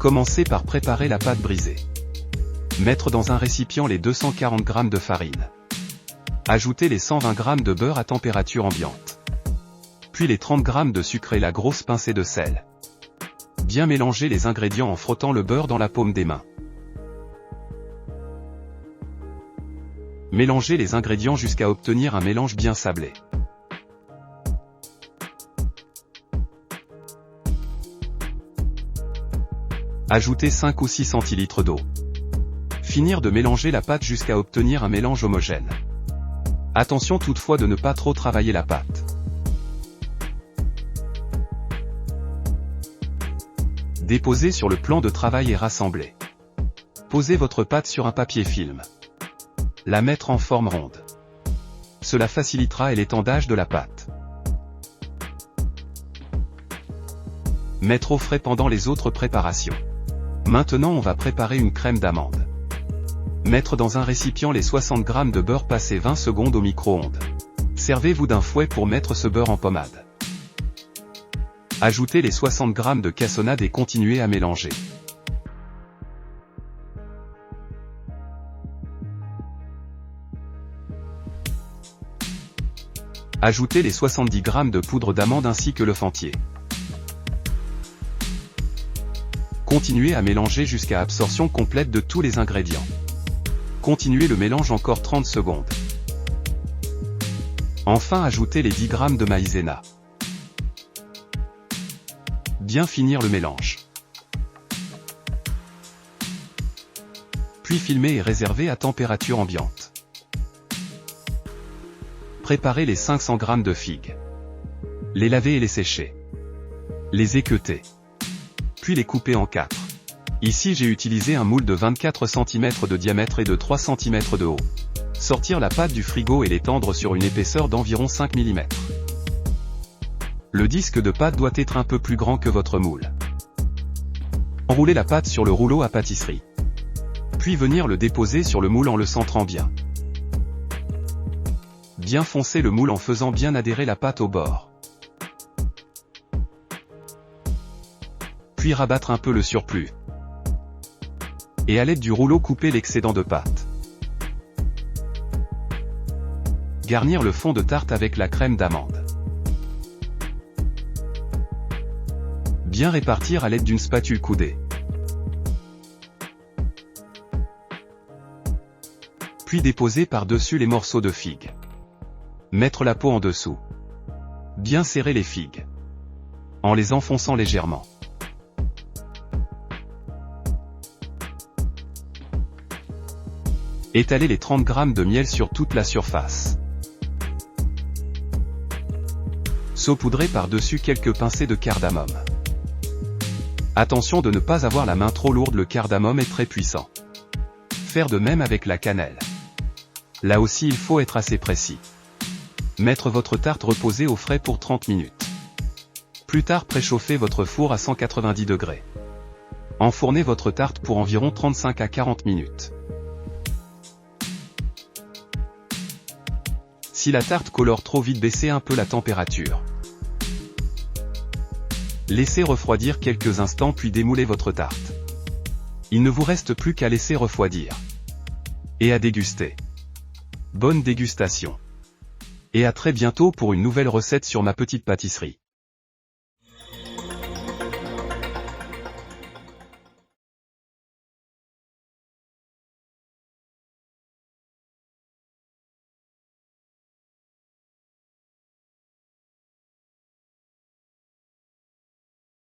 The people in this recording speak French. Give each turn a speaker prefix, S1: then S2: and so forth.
S1: Commencez par préparer la pâte brisée. Mettre dans un récipient les 240 g de farine. Ajouter les 120 g de beurre à température ambiante. Puis les 30 g de sucre et la grosse pincée de sel. Bien mélanger les ingrédients en frottant le beurre dans la paume des mains. Mélangez les ingrédients jusqu'à obtenir un mélange bien sablé. Ajoutez 5 ou 6 centilitres d'eau. Finir de mélanger la pâte jusqu'à obtenir un mélange homogène. Attention toutefois de ne pas trop travailler la pâte. Déposez sur le plan de travail et rassemblez. Posez votre pâte sur un papier film. La mettre en forme ronde. Cela facilitera l'étendage de la pâte. Mettre au frais pendant les autres préparations. Maintenant on va préparer une crème d'amande. Mettre dans un récipient les 60 g de beurre passé 20 secondes au micro-ondes. Servez-vous d'un fouet pour mettre ce beurre en pommade. Ajoutez les 60 g de cassonade et continuez à mélanger. Ajoutez les 70 g de poudre d'amande ainsi que le fentier. Continuez à mélanger jusqu'à absorption complète de tous les ingrédients. Continuez le mélange encore 30 secondes. Enfin ajoutez les 10 g de maïzena. Bien finir le mélange. Puis filmer et réserver à température ambiante. Préparez les 500 g de figues. Les laver et les sécher. Les équeuter. Puis les couper en 4. Ici j'ai utilisé un moule de 24 cm de diamètre et de 3 cm de haut. Sortir la pâte du frigo et l'étendre sur une épaisseur d'environ 5 mm. Le disque de pâte doit être un peu plus grand que votre moule. Enroulez la pâte sur le rouleau à pâtisserie. Puis venir le déposer sur le moule en le centrant bien. Bien foncer le moule en faisant bien adhérer la pâte au bord. Puis rabattre un peu le surplus. Et à l'aide du rouleau couper l'excédent de pâte. Garnir le fond de tarte avec la crème d'amande. Bien répartir à l'aide d'une spatule coudée. Puis déposer par-dessus les morceaux de figues. Mettre la peau en dessous. Bien serrer les figues. En les enfonçant légèrement. Étaler les 30 g de miel sur toute la surface. Saupoudrer par-dessus quelques pincées de cardamome. Attention de ne pas avoir la main trop lourde, le cardamome est très puissant. Faire de même avec la cannelle. Là aussi il faut être assez précis. Mettre votre tarte reposer au frais pour 30 minutes. Plus tard préchauffez votre four à 190 degrés. Enfournez votre tarte pour environ 35 à 40 minutes. Si la tarte colore trop vite, baissez un peu la température. Laissez refroidir quelques instants puis démoulez votre tarte. Il ne vous reste plus qu'à laisser refroidir. Et à déguster. Bonne dégustation. Et à très bientôt pour une nouvelle recette sur Ma Petite Pâtisserie.